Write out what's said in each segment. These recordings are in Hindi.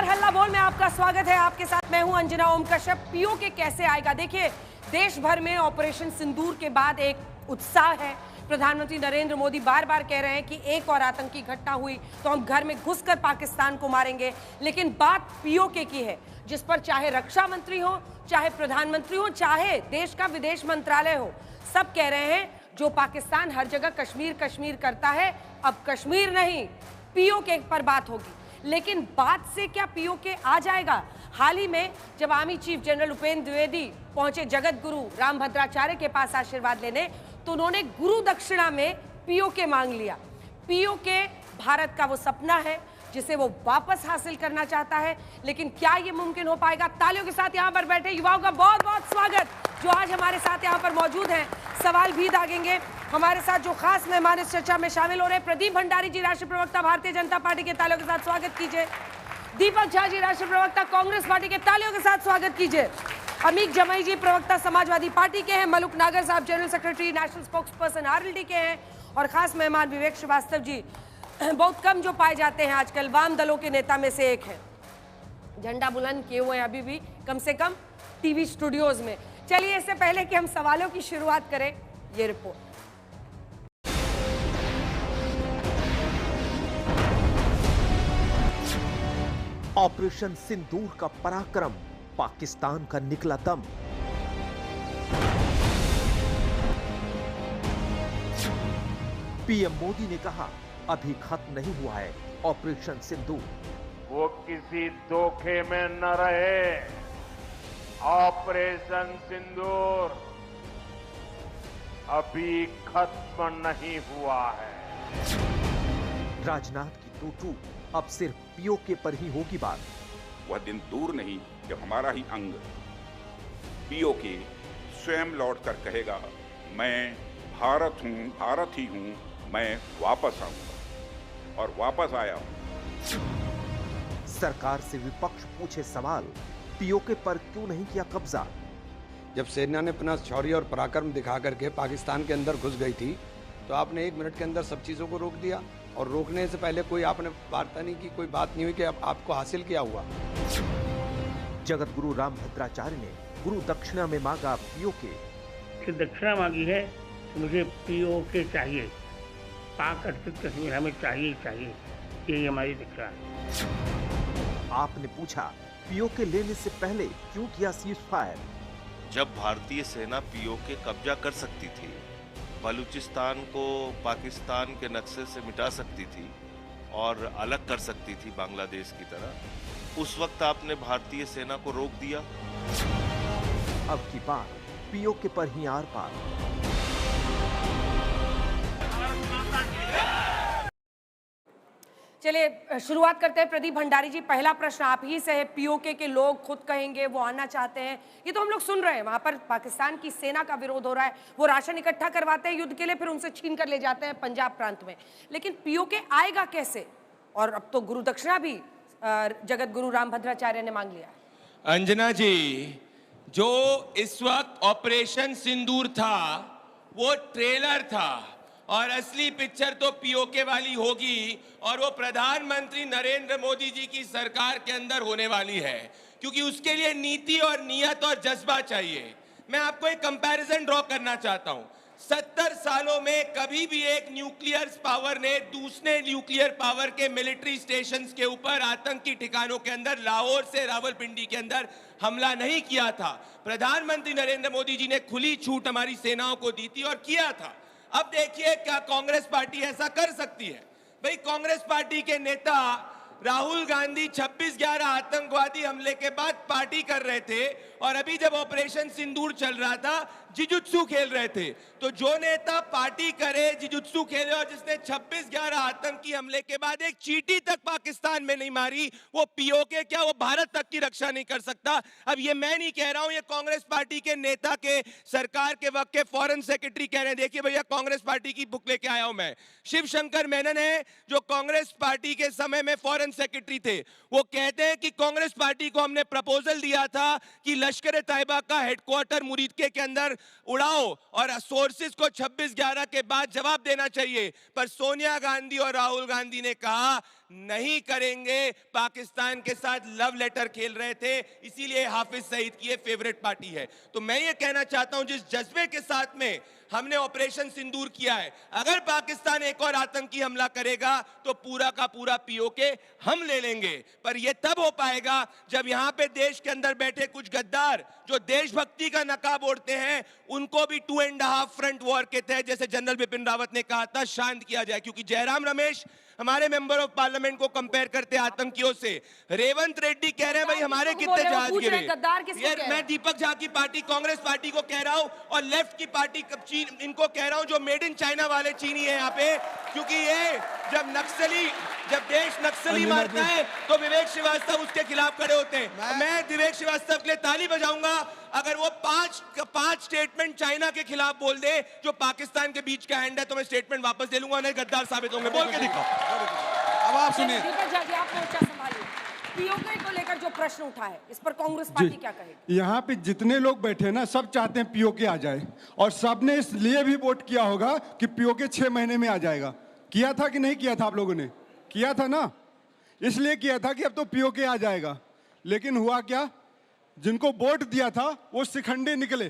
हल्ला बोल में आपका स्वागत है। आपके साथ मैं हूं अंजना ओम कश्यप। पीओके कैसे आएगा? देखिए, देश भर में ऑपरेशन सिंदूर के बाद एक उत्साह है। प्रधानमंत्री नरेंद्र मोदी बार बार कह रहे हैं कि एक और आतंकी घटना हुई तो हम घर में घुसकर पाकिस्तान को मारेंगे। लेकिन बात पीओके की है, जिस पर चाहे रक्षा मंत्री हो, चाहे प्रधानमंत्री हो, चाहे देश का विदेश मंत्रालय हो, सब कह रहे हैं जो पाकिस्तान हर जगह कश्मीर कश्मीर करता है, अब कश्मीर नहीं, पीओके पर बात होगी। लेकिन बात से क्या पीओके आ जाएगा? हाल ही में जब army chief general Upendra Dwivedi पहुंचे जगत गुरु रामभद्राचार्य के पास आशीर्वाद लेने, तो उन्होंने गुरु दक्षिणा में पीओके मांग लिया। पीओके भारत का वो सपना है जिसे वो वापस हासिल करना चाहता है, लेकिन क्या ये मुमकिन हो पाएगा? तालियों के साथ यहाँ पर बैठे युवाओं का बहुत बहुत स्वागत जो आज हमारे साथ यहाँ पर मौजूद हैं। सवाल भी दागेंगे। हमारे साथ जो खास मेहमान इस चर्चा में शामिल हो रहे हैं, प्रदीप भंडारी जी, राष्ट्रीय प्रवक्ता भारतीय जनता पार्टी के, तालियों के साथ स्वागत कीजिए। दीपक झा जी, राष्ट्रीय प्रवक्ता कांग्रेस पार्टी के, तालियों के साथ स्वागत कीजिए। अमीक जमई जी, प्रवक्ता समाजवादी पार्टी के हैं। मलुक नागर साहब, general secretary national spokes person RLD के हैं। और खास मेहमान विवेक श्रीवास्तव जी, बहुत कम जो पाए जाते हैं आजकल, वाम दलों के नेता में से एक है। झंडा बुलंद किए हुए हैं अभी भी, कम से कम टीवी स्टूडियोज में। चलिए, इससे पहले कि हम सवालों की शुरुआत करें, ये रिपोर्ट। ऑपरेशन सिंदूर का पराक्रम, पाकिस्तान का निकला दम। पीएम मोदी ने कहा, अभी खत्म नहीं हुआ है ऑपरेशन सिंदूर। वो किसी धोखे में न रहे। ऑपरेशन सिंदूर अभी खत्म नहीं हुआ है। राजनाथ की टूटू अब सिर्फ पीओके पर ही होगी बात। वह दिन दूर नहीं जब हमारा ही अंग पीओके स्वयं लौटकर कहेगा, मैं भारत हूं, भारत ही हूं, मैं वापस आऊंगा। और वापस आया हूं। सरकार से विपक्ष पूछे सवाल, पीओके पर क्यों नहीं किया कब्जा? जब सेना ने अपना शौर्य और पराक्रम दिखा करके पाकिस्तान के अंदर घुस गई थी, तो आपने 1 मिनट के अंदर सब चीज़ों को रोक दिया। और रोकने से पहले कोई आपने वार्ता नहीं की, कोई बात नहीं हुई कि आपको हासिल क्या हुआ। जगत गुरु रामभद्राचार्य ने गुरु दक्षिणा में मांगा पीओके। कि दक्षिणा मांगी है कि मुझे पीओके चाहिए, पाक अधिकृत कश्मीर हमें चाहिए चाहिए, यही हमारी दक्षिणा है। आपने पूछा, पीओके लेने से पहले क्यों किया सीज फायर? जब भारतीय सेना पीओके कब्जा कर सकती थी, बलूचिस्तान को पाकिस्तान के नक्शे से मिटा सकती थी और अलग कर सकती थी बांग्लादेश की तरह, उस वक्त आपने भारतीय सेना को रोक दिया। अब की बात पीओके पर ही आर पार। चलिए शुरुआत करते हैं। प्रदीप भंडारी जी, पहला प्रश्न आप ही से है। पीओके के लोग खुद कहेंगे वो आना चाहते हैं, ये तो हम लोग सुन रहे हैं। वहां पर पाकिस्तान की सेना का विरोध हो रहा है, वो राशन इकट्ठा करवाते हैं युद्ध के लिए, फिर उनसे छीन कर ले जाते हैं पंजाब प्रांत में। लेकिन पीओके आएगा कैसे? और अब तो गुरु दक्षिणा भी जगत गुरु रामभद्राचार्य ने मांग लिया। अंजना जी, जो इस वक्त ऑपरेशन सिंदूर था वो ट्रेलर था और असली पिक्चर तो पीओके वाली होगी, और वो प्रधानमंत्री नरेंद्र मोदी जी की सरकार के अंदर होने वाली है, क्योंकि उसके लिए नीति और नियत और जज्बा चाहिए। मैं आपको एक कंपैरिजन ड्रॉ करना चाहता हूं। 70 सालों में कभी भी एक न्यूक्लियर पावर ने दूसरे न्यूक्लियर पावर के मिलिट्री स्टेशंस के ऊपर, आतंकी ठिकानों के अंदर, लाहौर से रावलपिंडी के अंदर हमला नहीं किया था। प्रधानमंत्री नरेंद्र मोदी जी ने खुली छूट हमारी सेनाओं को दी थी और किया था। अब देखिए, क्या कांग्रेस पार्टी ऐसा कर सकती है? भाई, कांग्रेस पार्टी के नेता राहुल गांधी 26/11 आतंकवादी हमले के बाद पार्टी कर रहे थे, और अभी जब ऑपरेशन सिंदूर चल रहा था जिजुत्सु खेल रहे थे। तो जो नेता पार्टी करे, जिजुत्सु खेले, और जिसने 26/11 आतंकी हमले के बाद एक चींटी तक पाकिस्तान में नहीं मारी, वो पीओके क्या, वो भारत तक की रक्षा नहीं कर सकता। अब ये मैं नहीं कह रहा हूं, ये कांग्रेस पार्टी के नेता के, सरकार के वक्त के फॉरेन सेक्रेटरी कह रहे हैं। देखिए भैया, कांग्रेस पार्टी की बुक लेके आया हूं मैं। शिव शंकर मेनन है, जो कांग्रेस पार्टी के समय में फॉरेन सेक्रेटरी थे। वो कहते हैं कि कांग्रेस पार्टी को हमने प्रपोजल दिया था कि लश्कर तैयबा का हेडक्वार्टर मुरीदके के अंदर उड़ाओ, और सोर्सेज को 26/11 के बाद जवाब देना चाहिए। पर सोनिया गांधी और राहुल गांधी ने कहा नहीं करेंगे। पाकिस्तान के साथ लव लेटर खेल रहे थे, इसीलिए हाफिज सईद की ये फेवरेट पार्टी है। तो मैं ये कहना चाहता हूं, जिस जज्बे के साथ में हमने ऑपरेशन सिंदूर किया है, अगर पाकिस्तान एक और आतंकी हमला करेगा तो पूरा का पूरा पीओके हम ले लेंगे। पर यह तब हो पाएगा जब यहां पे देश के अंदर बैठे कुछ गद्दार जो देशभक्ति का नकाब ओढ़ते हैं, उनको भी 2.5 फ्रंट वॉर के तहत, जैसे जनरल बिपिन रावत ने कहा था, शांत किया जाए। क्योंकि जयराम रमेश हमारे मेंबर ऑफ पार्लियामेंट को कंपेयर करते आतंकियों से। रेवंत रेड्डी कह रहे हैं भाई हमारे कितने जहाज गिरे। मैं दीपक झा की पार्टी कांग्रेस पार्टी को कह रहा हूं और लेफ्ट की पार्टी चीन इनको कह रहा हूं, जो मेड इन चाइना वाले चीनी है यहाँ पे। क्योंकि ये जब देश नक्सली मारता है तो विवेक श्रीवास्तव उसके खिलाफ खड़े होते हैं। मैं विवेक श्रीवास्तव के लिए ताली बजाऊंगा अगर वो पांच स्टेटमेंट चाइना के खिलाफ बोल दे जो पाकिस्तान के बीच का हैंड है, तो मैं स्टेटमेंट वापस ले लूंगा, नहीं गद्दार साबित होंगे। बोल के दिखाओ। अब आप सुनिए, पीओके को लेकर जो प्रश्न उठा है, इस पर कांग्रेस पार्टी क्या कहेगी? यहाँ पे जितने लोग बैठे ना, सब चाहते हैं पीओके आ जाए, और सबने इसलिए भी वोट किया होगा कि पीओके 6 महीने में आ जाएगा। किया था कि नहीं किया था? आप लोगों ने किया था ना, इसलिए किया था कि अब तो पीओके आ जाएगा। लेकिन हुआ क्या? जिनको वोट दिया था वो शिखंडी निकले।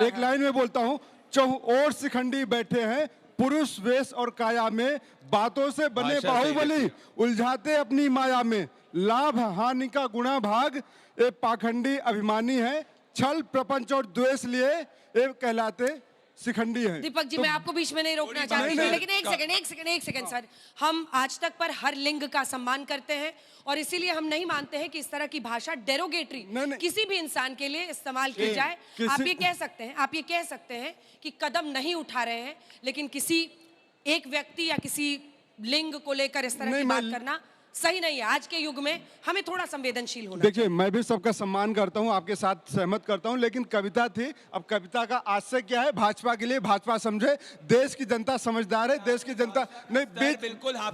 एक लाइन में बोलता हूँ, चौओर शिखंडी बैठे हैं पुरुष वेश और काया में, बातों से बने बाहुबली उलझाते अपनी माया में, लाभ हानि का गुणा भाग ये पाखंडी अभिमानी है, छल प्रपंच और द्वेष लिए ये कहलाते शिखंडी है। दीपक जी, मैं आपको बीच में नहीं रोकना चाहती थी, लेकिन एक सेकंड सर, हम आज तक पर हर लिंग का सम्मान करते हैं और इसीलिए हम नहीं मानते हैं कि इस तरह की भाषा डेरोगेटरी किसी भी इंसान के लिए इस्तेमाल की जाए। आप ये कह सकते हैं कि कदम नहीं उठा रहे हैं, लेकिन किसी एक व्यक्ति या किसी लिंग को लेकर इस तरह की बात करना सही नहीं है। आज के युग में हमें थोड़ा संवेदनशील होना। देखिए, मैं भी सबका सम्मान करता हूं, आपके साथ सहमत करता हूं, लेकिन कविता थी। अब कविता का आशय क्या है? भाजपा के लिए भाजपा समझे, देश की जनता समझदार है, देश की जनता नहीं,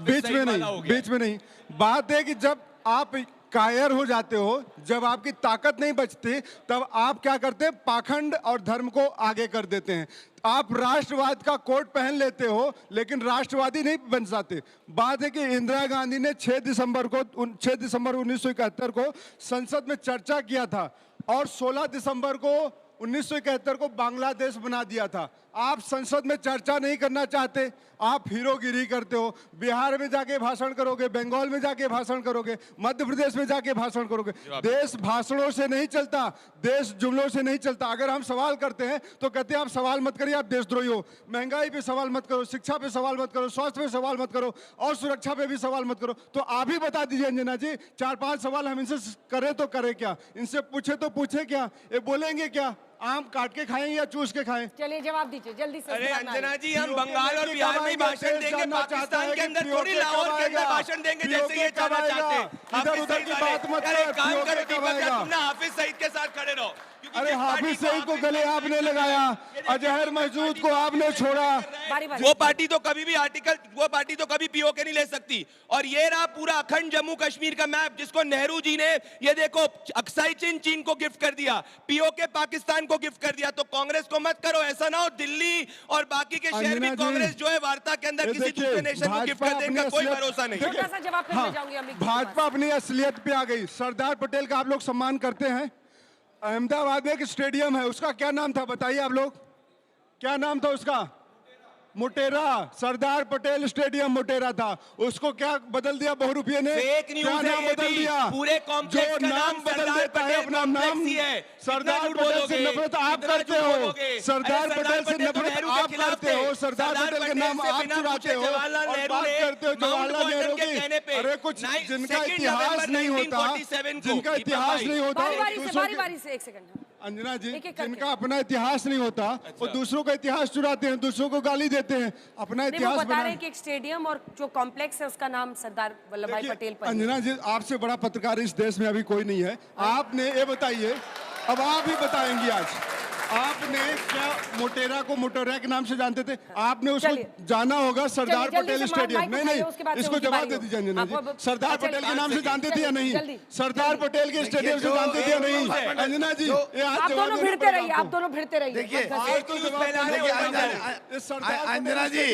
बीच में नहीं। बात है कि जब आप कायर हो जाते हो, जब आपकी ताकत नहीं बचती, तब आप क्या करते हैं? पाखंड और धर्म को आगे कर देते हैं। आप राष्ट्रवाद का कोट पहन लेते हो, लेकिन राष्ट्रवादी नहीं बन जाते। बात है कि इंदिरा गांधी ने 6 दिसंबर 1971 को संसद में चर्चा किया था और 16 दिसंबर को 1971 को बांग्लादेश बना दिया था। आप संसद में चर्चा नहीं करना चाहते, आप हीरोगिरी करते हो। बिहार में जाके भाषण करोगे, बंगाल में जाके भाषण करोगे, मध्य प्रदेश में जाके भाषण करोगे। देश भाषणों से नहीं चलता, देश जुमलों से नहीं चलता। अगर हम सवाल करते हैं तो कहते हैं आप सवाल मत करिए, आप देशद्रोही हो। महंगाई पे सवाल मत करो, शिक्षा पे सवाल मत करो, स्वास्थ्य पे सवाल मत करो और सुरक्षा पे भी सवाल मत करो। तो आप ही बता दीजिए अंजना जी, 4-5 सवाल हम इनसे करें तो करें क्या? इनसे पूछे तो पूछे क्या? ये बोलेंगे क्या? आम काट के खाएं या चूस के खाएं? चलिए जवाब दीजिए जल्दी से। अरे अंजना जी, हम बंगाल और बिहार में भाषण देंगे, पाकिस्तान के अंदर थोड़ी लाहौर के अंदर भाषण देंगे जैसे ये चाहना चाहते हैं। इधर उधर की बात मत करो। काम करो दीपक, तुमने हाफिज सईद के साथ खड़े रहो। अरे हाफिज सईद को गले आपने लगाया, अजहर महजूद को आपने छोड़ा। वो पार्टी तो कभी पीओके नहीं ले सकती। और ये रहा पूरा अखंड जम्मू कश्मीर का मैप, जिसको नेहरू जी ने, ये देखो, अक्साई चीन को गिफ्ट कर दिया, पीओके पाकिस्तान को गिफ्ट कर दिया। तो कांग्रेस को मत करो, ऐसा ना हो दिल्ली और बाकी के शहर में कांग्रेस जो है वार्ता के अंदर किसी दूसरे नेशन को गिफ्ट कर देने का कोई भरोसा नहीं। भाजपा अपनी असलियत पे आ गई। सरदार पटेल का आप लोग सम्मान करते हैं। अहमदाबाद में एक स्टेडियम है, उसका क्या नाम था बताइए आप लोग? क्या नाम था उसका? मोटेरा। सरदार पटेल स्टेडियम मोटेरा था, उसको क्या बदल दिया बहुरूपिये ने? क्या नाम बदल दिया? पूरे कॉम्प्लेक्स का नाम बदल देता है अपना नाम। सरदार पटेल से नफरत आप करते हो, सरदार पटेल से नफरत आप करते हो, सरदार पटेल के नाम आप चुराते हो और बात करते हो जवाहरलाल नेहरू की। अरे कुछ जिनका इतिहास नहीं होता, जिनका इतिहास नहीं होता, एक सेकंड अंजना जी, जिनका अपना इतिहास नहीं होता वो दूसरों का इतिहास चुराते हैं, दूसरों को गाली देते हैं। अपना इतिहास बता रहे हैं कि एक स्टेडियम और जो कॉम्प्लेक्स है उसका नाम सरदार वल्लभ भाई पटेल पर। अंजना जी, आपसे बड़ा पत्रकार इस देश में अभी कोई नहीं है। आपने ये बताइए, अब आप ही बताएंगी आज आपने क्या मोटेरा को मोटेरा के नाम से जानते थे? आपने उसको जाना होगा सरदार पटेल स्टेडियम। नहीं, इसको जवाब दे दीजिए अंजना जी। सरदार पटेल के नाम से जानते थे या नहीं? सरदार पटेल के स्टेडियम से जानते थे या नहीं? अंजना जी, आप दोनों भिड़ते रहिए, आप दोनों भिड़ते रहिए। देखिए अंजना जी,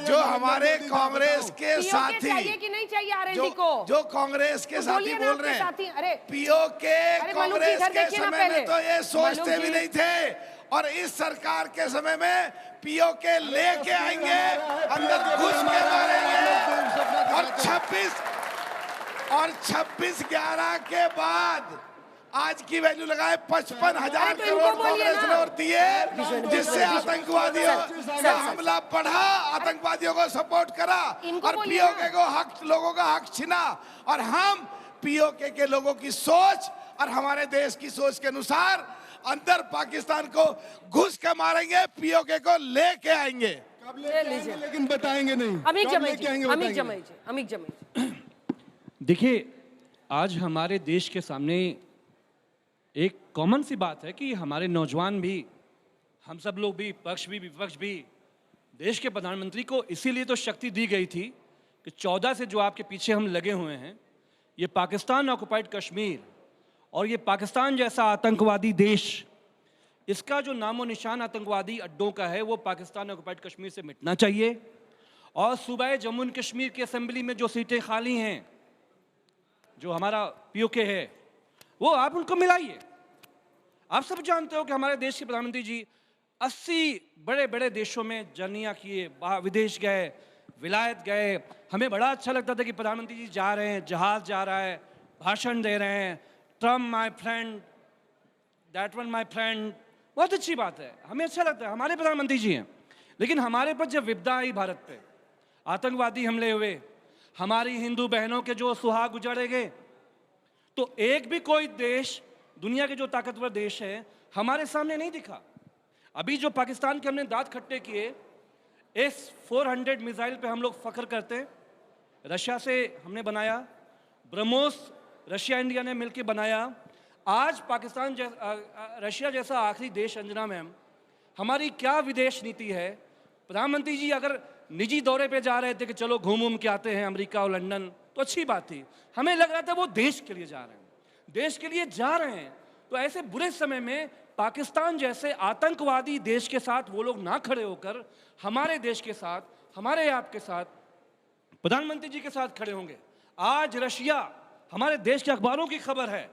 जो हमारे कांग्रेस के साथी, चाहिए कि नहीं चाहिए आरएनडी को, जो कांग्रेस के साथी बोल रहे हैं, अरे पीओ के कांग्रेस के देखिए ना समय में पहले। तो ये सोचते भी नहीं थे, और इस सरकार के समय में पीओ के लेके आएंगे, अंदर घुस के मारेंगे, और 26/11 के बाद आज की वैल्यू लगाए 55,000 करोड़ कांग्रेस ने और दिए, जिससे आतंकवादियों का हमला बढ़ा, आतंकवादियों को सपोर्ट करा और पीओके को हक, लोगों का हक छीना। और हम पीओके के लोगों की सोच और हमारे देश की सोच के अनुसार अंदर पाकिस्तान को घुस के मारेंगे, पीओके को लेके आएंगे। लेकिन बताएंगे नहीं। अमित जमाई। देखिए, आज हमारे देश के सामने एक कॉमन सी बात है कि हमारे नौजवान भी, हम सब लोग भी, पक्ष भी विपक्ष भी, देश के प्रधानमंत्री को इसीलिए तो शक्ति दी गई थी कि 14 से जो आपके पीछे हम लगे हुए हैं, ये पाकिस्तान ऑक्युपाइड कश्मीर और ये पाकिस्तान जैसा आतंकवादी देश, इसका जो नामो निशान आतंकवादी अड्डों का है वो पाकिस्तान ऑक्युपाइड कश्मीर से मिटना चाहिए। और सूबाए जम्मू एंड कश्मीर की असेंबली में जो सीटें खाली हैं, जो हमारा पीओके है, वो आप उनको मिलाइए। आप सब जानते हो कि हमारे देश के प्रधानमंत्री जी 80 बड़े बड़े देशों में जर्नियाँ किए, विदेश गए, विलायत गए। हमें बड़ा अच्छा लगता था कि प्रधानमंत्री जी जा रहे हैं, जहाज जा रहा है, भाषण दे रहे हैं, Trump my friend, that one my friend, बहुत अच्छी बात है, हमें अच्छा लगता है, हमारे प्रधानमंत्री जी हैं। लेकिन हमारे पर जब विपदा आई भारत पे, आतंकवादी हमले हुए, हमारी हिंदू बहनों के जो सुहाग उजाड़े गए, तो एक भी कोई देश, दुनिया के जो ताकतवर देश है, हमारे सामने नहीं दिखा। अभी जो पाकिस्तान के हमने दांत खट्टे किए, इस 400 मिसाइल पे हम लोग फख्र करते हैं। रशिया से हमने बनाया, ब्रह्मोस रशिया इंडिया ने मिलकर बनाया। आज पाकिस्तान रशिया जैसा आखिरी देश, अंजना मैम, हमारी क्या विदेश नीति है? प्रधानमंत्री जी अगर निजी दौरे पे जा रहे थे कि चलो घूम के आते हैं अमेरिका और लंदन, तो अच्छी बात थी। हमें लग रहा था वो देश के लिए जा रहे हैं, देश के लिए जा रहे हैं। तो ऐसे बुरे समय में पाकिस्तान जैसे आतंकवादी देश के साथ वो लोग ना खड़े होकर हमारे देश के साथ, हमारे आपके साथ, प्रधानमंत्री जी के साथ खड़े होंगे। आज रशिया, हमारे देश के अखबारों की खबर है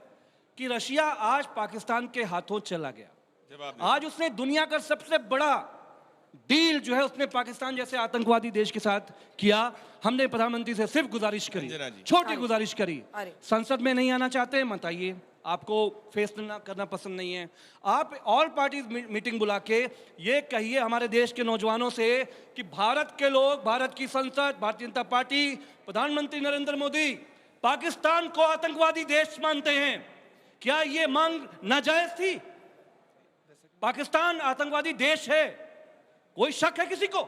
कि रशिया आज पाकिस्तान के हाथों चला गया। आज उसने दुनिया का सबसे बड़ा डील जो है उसने पाकिस्तान जैसे आतंकवादी देश के साथ किया। हमने प्रधानमंत्री से सिर्फ गुजारिश करी, छोटी गुजारिश करी, संसद में नहीं आना चाहते मत आइए, आपको फेस करना पसंद नहीं है। आप ऑल पार्टीज मीटिंग बुला के ये कहिए हमारे देश के नौजवानों से कि भारत के लोग, भारत की संसद, भारतीय जनता पार्टी, प्रधानमंत्री नरेंद्र मोदी पाकिस्तान को आतंकवादी देश मानते हैं। क्या ये मांग नाजायज थी? पाकिस्तान आतंकवादी देश है, कोई शक है किसी को?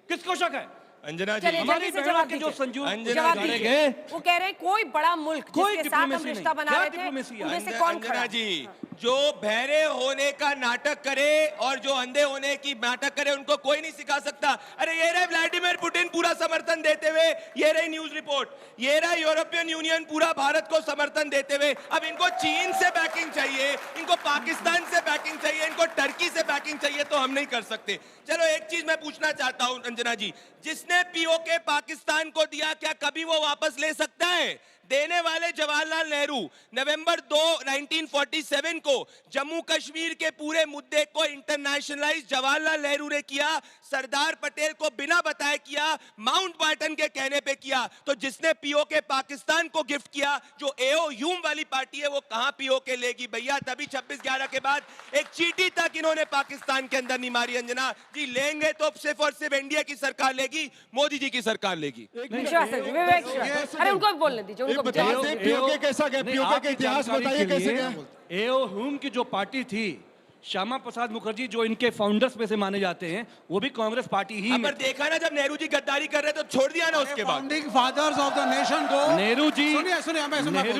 किसको शक है? अंजना जी, हमारी बहनों के जो संजू जवाब दीजिए। वो कह रहे हैं कोई बड़ा मुल्क जिसके साथ हम रिश्ता बना रहे थे, उनमें से कौन खड़ा? अंजना जी, जो बहरे होने का नाटक करे और जो अंधे होने की नाटक करे, उनको कोई नहीं सिखा सकता। अरे ये रहे व्लादिमीर पुतिन पूरा समर्थन देते हुए, ये रही न्यूज रिपोर्ट, ये रहा यूरोपियन यूनियन पूरा भारत को समर्थन देते हुए। अब इनको चीन से बैकिंग चाहिए, इनको पाकिस्तान से बैकिंग चाहिए, इनको टर्की से बैकिंग चाहिए, तो हम नहीं कर सकते। चलो एक चीज मैं पूछना चाहता हूं अंजना जी, जिसने पीओके पाकिस्तान को दिया, क्या कभी वो वापस ले सकता है? देने वाले जवाहरलाल नेहरू नवंबर 2, 1947 को जम्मू कश्मीर के पूरे मुद्दे को इंटरनेशनलाइज जवाहरलाल नेहरू ने किया, सरदार पटेल को बिना बताए किया, माउंटबेटन के कहने पे किया। तो जिसने पीओके पाकिस्तान को गिफ्ट किया, जो एओ वाली पार्टी है, वो कहां पीओके लेगी भैया? तभी 26/11 के बाद एक चींटी तक इन्होंने पाकिस्तान के अंदर नहीं मारी। अंजना जी, लेंगे तो सिर्फ और सिर्फ एनडीए की सरकार लेगी, मोदी जी की सरकार लेगी। अरे उनको बोलने दीजिए, उनको पीओके कैसा गया? पीओके का इतिहास बताइए कैसे गया? एओ की जो पार्टी थी, श्यामा प्रसाद मुखर्जी जो इनके फाउंडर्स में से माने जाते हैं, वो भी कांग्रेस पार्टी ही में। देखा ना, जब नेहरू जी गद्दारी कर रहे तो छोड़ दिया ना उसके बाद। Founding fathers of the nation को नेहरू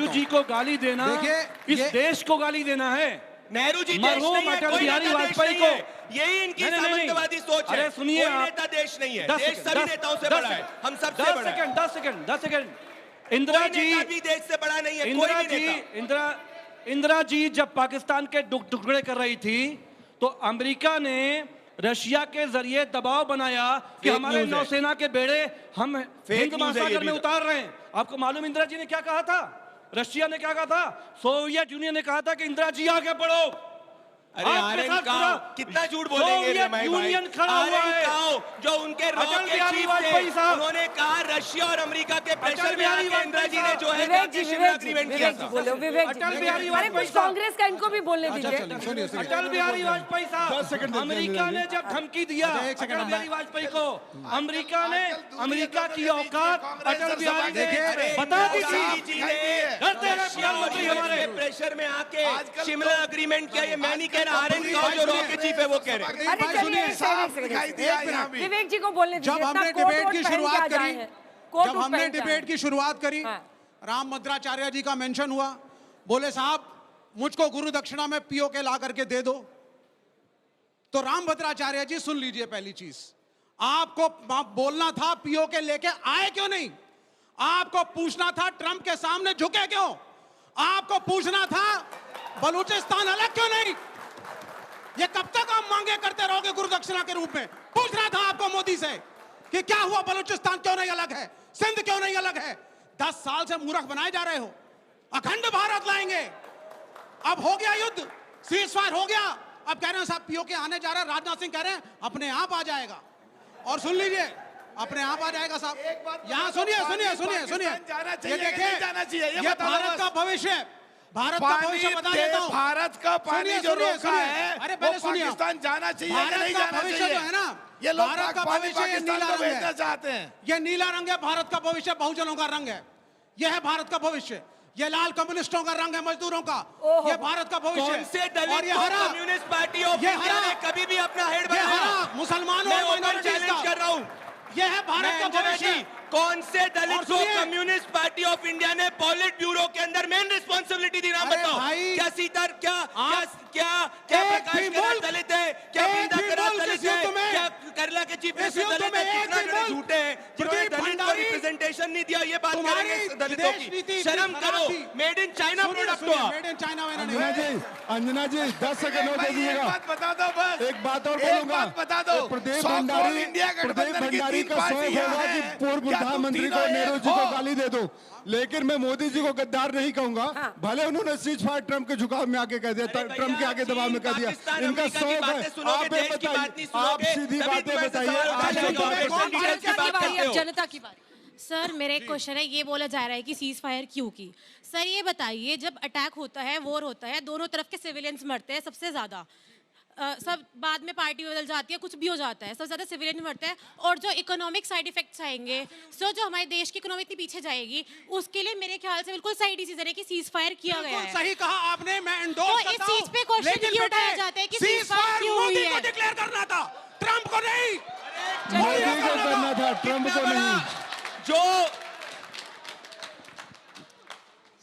जी को गाली देना, इस देश को गाली देना है। नेहरू जी देश मरहूम नहीं है, अटल कोई बिहारी नेता देश वाजपेयी नहीं को है। यही इनकी नहीं, नहीं, नहीं। सामंतवादी सोच है। अरे सुनिए कोई आप, नेता देश नहीं है, 10 देश सभी नेताओं से बड़ा है, हम सबसे बड़ा है। 10 सेकंड इंदिरा जी भी देश से बड़ा नहीं है, कोई भी नेता। इंदिरा जी जब पाकिस्तान के टुकड़े कर रही थी तो अमेरिका ने रशिया के जरिए दबाव बनाया कि हमारे नौसेना के बेड़े हम हिंद महासागर में उतार रहे हैं। आपको मालूम इंदिरा जी ने क्या कहा था? रशिया ने क्या कहा था? सोवियत यूनियन ने कहा था कि इंदिरा जी आगे बढ़ो। अरे आरएन काओ कितना झूठ बोलेंगे रे भाई, यूनियन खड़ा हुआ है। काओ जो उनके रॉकेट चीफ थे, उन्होंने कहा रशिया और अमेरिका के प्रेशर में आके इंदिरा जी ने जो है एग्रीमेंट किया था। अटल बिहारी वाजपेयी कांग्रेस का इनको भी बोलने दीजिए। अटल बिहारी वाजपेयी साहब, अमेरिका ने जब धमकी दिया अटल बिहारी वाजपेयी को, अमेरिका की औकात अटल बिहारी ने बता दी थी। हमारे प्रेशर में आके शिमला एग्रीमेंट किया, ये मैं नहीं कह रहा, आरएन काओ जो रॉकेट चीफ है वो कह रहे हैं। अरे चलिए विवेक जी को बोलने दीजिए। जब हमने डिबेट की शुरुआत करी, जब हमने डिबेट की शुरुआत करी, राम भद्राचार्य जी का मेंशन हुआ, बोले साहब मुझको गुरु दक्षिणा में पीओके ला करके दे दो। तो राम भद्राचार्य जी सुन लीजिए, पहली चीज आपको बोलना था पीओके लेके आए क्यों नहीं, आपको पूछना था ट्रंप के सामने झुके क्यों, आपको पूछना था बलूचिस्तान अलग क्यों नहीं। ये कब तक आप मांगे करते रहोगे गुरु दक्षिणा के रूप में? पूछना था आपको मोदी से कि क्या हुआ, बलूचिस्तान क्यों नहीं अलग है, सिंध क्यों नहीं अलग है। 10 साल से मूर्ख बनाए जा रहे हो, अखंड भारत लाएंगे। अब हो गया युद्ध, सीज फायर हो गया, अब कह रहे हैं साहब पीओके आने जा रहा है। राजनाथ सिंह कह रहे हैं अपने आप आ जाएगा। और सुन लीजिए, अपने आप आ जाएगा साहब। यहाँ सुनिए सुनिए सुनिए सुनिए, ये देखिए ये भारत का भविष्य, भारत का भविष्य बता देता हूं। भारत का पानी जो रोका है, अरे पहले सुनिए, पाकिस्तान जाना चाहिए, भारत का भविष्य जो है ना, ये लोग भारत का भविष्य ये नीला रंग है, चाहते हैं। ये नीला रंग है, भारत का भविष्य बहुजनों का रंग है, ये है भारत का भविष्य। ये लाल कम्युनिस्टों का रंग है, मजदूरों का, ये भारत का भविष्य। कौन से दलित और ये हरा कम्युनिस्ट पार्टी ऑफ इंडिया ने कभी भी अपना हेड बनाया? मुसलमानों और माइनॉरिटीज चैलेंज कर रहा हूं, ये है भारत का भविष्य। कौन से दलित को कम्युनिस्ट पार्टी ऑफ इंडिया ने पॉलिट ब्यूरो के अंदर मेन रिस्पांसिबिलिटी दी, नाम बताओ। क्या सीतार क्या क्या क्या प्रकाश करार दलित है, क्या वृंदा करार दलित है, क्या केरला के चीफ मिनिस्टर दलित है? कितना बड़े झूठे हैं जिन्होंने दलित को रिप्रेजेंटेशन नहीं दिया। ये बात करेंगे दलितों की, शर्म करो। मेड इन चाइना प्रोडक्ट हो आप। Made in China. Anjana ji 10 second और दे दीजिएगा। एक बात बता दो बस, एक बात और बोलूंगा, बता दो। प्रदीप भंडारी का शौक होगा कि पूर्व प्रधानमंत्री को, नेहरू जी को गाली दे दो, लेकिन मैं मोदी जी को गद्दार नहीं कहूंगा। भले उन्होंने सीज फायर ट्रम्प के झुकाव में आके कह दिया, ट्रम्प के आगे दबाव में कह दिया, इनका शौक है। आप बताइए, आप सीधी बातें बताइए। जनता की बात। सर मेरा एक क्वेश्चन है, ये बोला जा रहा है कि सीज फायर क्यों की। सर ये बताइए, जब अटैक होता है, वॉर होता है, दोनों तरफ के सिविलियंस मरते हैं सबसे ज्यादा, सब बाद में पार्टी बदल जाती है, कुछ भी हो जाता है, सबसे ज्यादा सिविलियन मरते हैं। और जो इकोनॉमिक साइड इफेक्ट्स आएंगे, सो जो हमारे देश की इकोनॉमी इतनी पीछे जाएगी, उसके लिए मेरे ख्याल से बिल्कुल सही डिसीजन है कि सीज फायर किया गया है। सही कहा आपने, मैं एंडोर्स करता हूं। तो इस चीज पे क्वेश्चन क्यों उठाया जाता है कि सीज फायर क्यों हुई है? डिक्लेयर करना था, ट्रम्प को नहीं, मोदी को करना था, ट्रम्प को नहीं। जो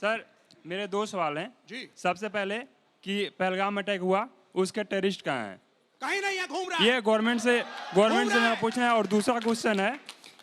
सर मेरे 2 सवाल हैं जी। सबसे पहले कि पहलगाम अटैक हुआ, उसके टेररिस्ट कहाँ हैं? कहीं नहीं है, घूम रहा है। ये गवर्नमेंट से मैं पूछना है। और दूसरा क्वेश्चन है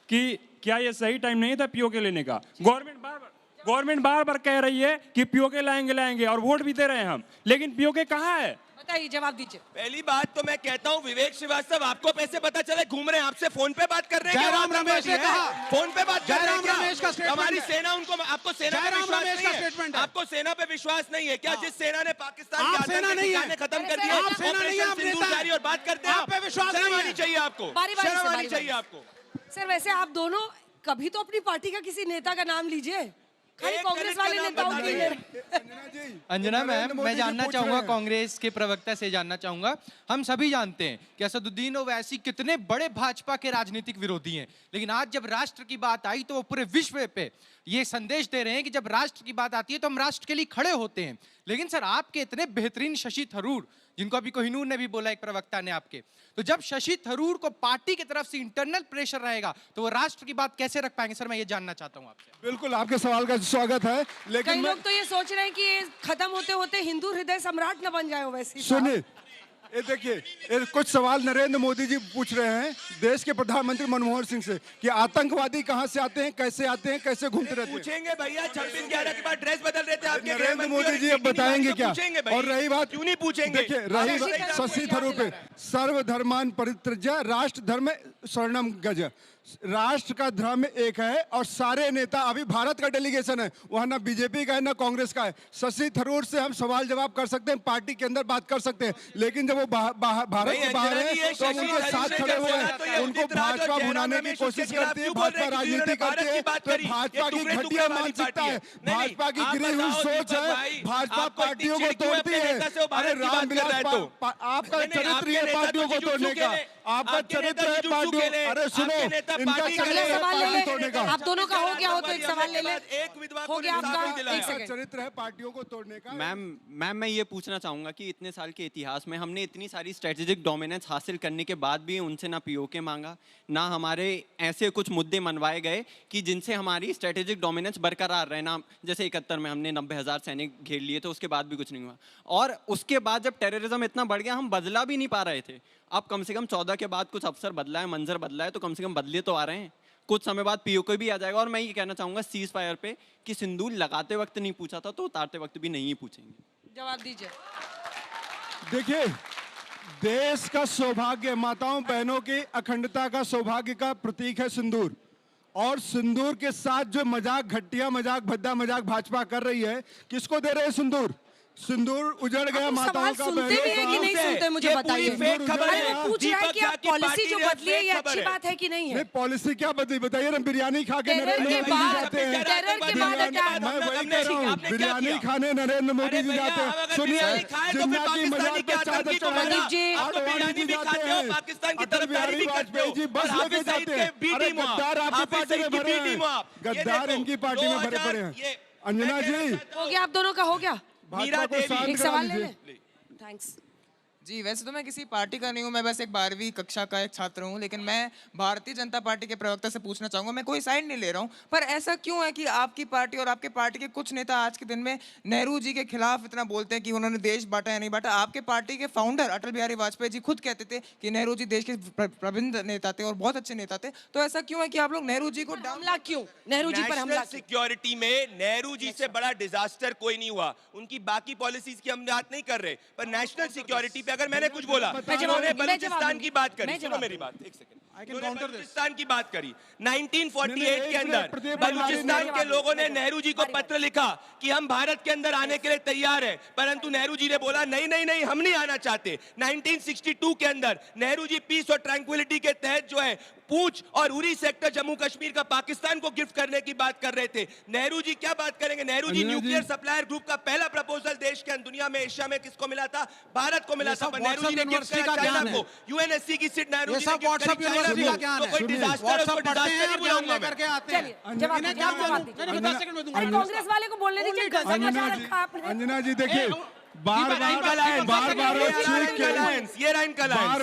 कि क्या ये सही टाइम नहीं था पीओके लेने का? गवर्नमेंट बार बार कह रही है कि पीओके लाएंगे और वोट भी दे रहे हैं हम, लेकिन पीओके कहाँ है? बताइए, जवाब दीजिए। पहली बात तो मैं कहता हूँ विवेक श्रीवास्तव, आपको कैसे पता चले घूम रहे हैं? आपसे फोन पे बात कर रहे हैं? जयराम रमेश ने कहा, फोन पे बात कर रहे हैं क्या? हमारी सेना उनको, आपको सेना पे विश्वास नहीं है? आपको सेना पे विश्वास नहीं है क्या? जिस सेना ने पाकिस्तान के आतंकी खत्म कर दिया, ऑपरेशन सिंदूर जारी, और बात करते हैं शर्म आनी चाहिए आपको, शर्म आनी चाहिए आपको। सर वैसे आप दोनों कभी तो अपनी पार्टी का किसी नेता का नाम लीजिए, खाली कांग्रेस वाले नेताओं की। अंजना मैम, मैं जानना चाहूंगा, कांग्रेस के प्रवक्ता से जानना चाहूंगा, हम सभी जानते हैं कि असदुद्दीन ओवैसी कितने बड़े भाजपा के राजनीतिक विरोधी हैं, लेकिन आज जब राष्ट्र की बात आई तो वो पूरे विश्व पे ये संदेश दे रहे हैं कि जब राष्ट्र की बात आती है तो हम राष्ट्र के लिए खड़े होते हैं। लेकिन सर आपके इतने बेहतरीन शशि थरूर, जिनको अभी कोहिनूर ने भी बोला, एक प्रवक्ता ने आपके, तो जब शशि थरूर को पार्टी की तरफ से इंटरनल प्रेशर रहेगा तो वो राष्ट्र की बात कैसे रख पाएंगे? सर मैं ये जानना चाहता हूं आपसे। बिल्कुल आपके सवाल का स्वागत है, लेकिन कई लोग तो ये सोच रहे हैं कि ये खत्म होते होते हिंदू हृदय सम्राट न बन जाए वैसे। सुनिए, ये देखिए, ये कुछ सवाल नरेंद्र मोदी जी पूछ रहे हैं देश के प्रधानमंत्री मनमोहन सिंह से कि आतंकवादी कहां से आते हैं, कैसे घूमते रहते हैं। पूछेंगे भैया, 26/11 के बाद ड्रेस बदल रहे थे आपके नरेंद्र मोदी जी अब बताएंगे क्या? और रही बात, क्यों नहीं पूछेंगे? देखिए रही बात शशि थरूर पे, सर्वधर्मान परित्यज्य राष्ट्र धर्म स्वर्णम गज, राष्ट्र का धर्म एक है और सारे नेता, अभी भारत का डेलीगेशन है वहां, ना बीजेपी का है ना कांग्रेस का है। शशि थरूर से हम सवाल जवाब कर सकते हैं, पार्टी के अंदर बात कर सकते हैं, लेकिन जब वो भारत के बाहर है तो हम उनके साथ खड़े हुए हैं। उनको भाजपा भुनाने की कोशिश करती है, भाजपा राजनीति करती है, तो भाजपा की घटिया मानसिकता है, भाजपा की गिरी हुई सोच है, भाजपा पार्टियों को तोड़ती है। अरे रामविलास, आपका चरित्र है पार्टियों को तोड़ने का, आपका चरित्र है पार्टियों, अरे सुनो, इनका सवाल ले ले, आप दोनों का हो गया हो तो एक सवाल ले ले, हो गया आपका, एक सेकंड। चरित्र है पार्टियों को तोड़ने का। मैम मैं ये पूछना चाहूंगा कि इतने साल के इतिहास में हमने इतनी सारी स्ट्रेटेजिक डोमिनेंस हासिल करने के बाद भी उनसे ना पीओके मांगा, ना हमारे ऐसे कुछ मुद्दे मनवाए गए कि जिनसे हमारी स्ट्रेटेजिक डोमिनेंस बरकरार रहे ना। जैसे 71 में हमने 90,000 सैनिक घेर लिए थे, उसके बाद भी कुछ नहीं हुआ, और उसके बाद जब टेररिज्म इतना बढ़ गया हम बदला भी नहीं पा रहे थे। अब कम से कम 14 के बाद कुछ अफसर बदला है, मंजर बदला है, तो कम से कम बदले तो आ रहे हैं। कुछ समय बाद पीओके भी आ जाएगा। और मैं ये कहना चाहूंगा सीज फायर पे कि सिंदूर लगाते वक्त नहीं पूछा था तो उतारते वक्त भी नहीं पूछेंगे। जवाब दीजिए। देखिए, देश का सौभाग्य, माताओं बहनों की अखंडता का सौभाग्य का प्रतीक है सिंदूर, और सिंदूर के साथ जो मजाक, घटिया मजाक, भद्दा मजाक भाजपा कर रही है, किसको दे रहे हैं सिंदूर? सिंदूर उजड़ गया माताओं का, सुनते भी है कि नहीं सुनते, मुझे बताइए। वो पूछ रहा है कि आप पॉलिसी जो बदली है ये अच्छी बात है कि नहीं है? पॉलिसी क्या बदली बताइए ना। बिरयानी खा के नरेंद्र मोदी जी जाते हैं, मैं वही कह रहा हूँ, बिरयानी खाने नरेंद्र मोदी जी जाते हैं। सुनिए, जिन्ना की मजाक पे चादर चढ़ाने आडवाणी जी जाते हैं, अटल बिहारी वाजपेयी जी बस लेके जाते हैं। अरे गद्दार आपकी पार्टी में भरे हैं, गद्दार इनकी पार्टी में भरे पड़े हैं। अंजना जी, हो गया आप दोनों का, हो गया। एक सवाल ले ले। थैंक्स। जी, वैसे तो मैं किसी पार्टी का नहीं हूँ, मैं बस एक 12वीं कक्षा का एक छात्र हूँ, लेकिन मैं भारतीय जनता पार्टी के प्रवक्ता से पूछना चाहूँगा, मैं कोई साइड नहीं ले रहा हूँ, पर ऐसा क्यों है कि आपकी पार्टी और आपके पार्टी के कुछ नेता आज के दिन में नेहरू जी के खिलाफ इतना बोलते हैं कि उन्होंने देश बांटा या नहीं बांटा? आपके पार्टी के फाउंडर अटल बिहारी वाजपेयी जी खुद कहते थे कि नेहरू जी देश के प्रबुद्ध नेता थे और बहुत अच्छे नेता थे, तो ऐसा क्यों है कि आप लोग नेहरू जी को हमला क्यों? नेहरू जी पर हमला? सिक्योरिटी में नेहरू जी से बड़ा डिजास्टर कोई नहीं हुआ। उनकी बाकी पॉलिसीज की हम बात नहीं कर रहे, पर नेशनल सिक्योरिटी पे अगर मैंने कुछ बोला, उन्होंने बलूचिस्तान की बात करी, सुनो मेरी बात एक सेकंड, बलूचिस्तान की बात करी। 1948 के अंदर बलूचिस्तान के लोगों ने नेहरू जी को पत्र लिखा कि हम भारत के अंदर आने के लिए तैयार हैं, परंतु नेहरू जी ने बोला नहीं नहीं नहीं, हम नहीं आना चाहते। 1962 के अंदर नेहरू जी पीस और ट्रैंक्विलिटी के तहत जो है पूंछ और उरी सेक्टर जम्मू कश्मीर का पाकिस्तान को गिफ्ट करने की बात कर रहे थे। नेहरू जी क्या बात करेंगे? Nehru ji nuclear supplier group का पहला प्रपोजल देश के दुनिया में, एशिया में किसको मिला था? भारत को मिला था। नेहरू जी ने गिफ्ट किया चाइना को। यूएनएससी की सीट नेहरू जी ने गिफ्ट करी चाइना को। तो कोई डिजास्टर उसको डिजास्टर नहीं बुलाऊंगा मैं। कांग्रेस वाले को बोलने दीजिए, गजब मचा रखा आपने। अंजना जी देखिए, बार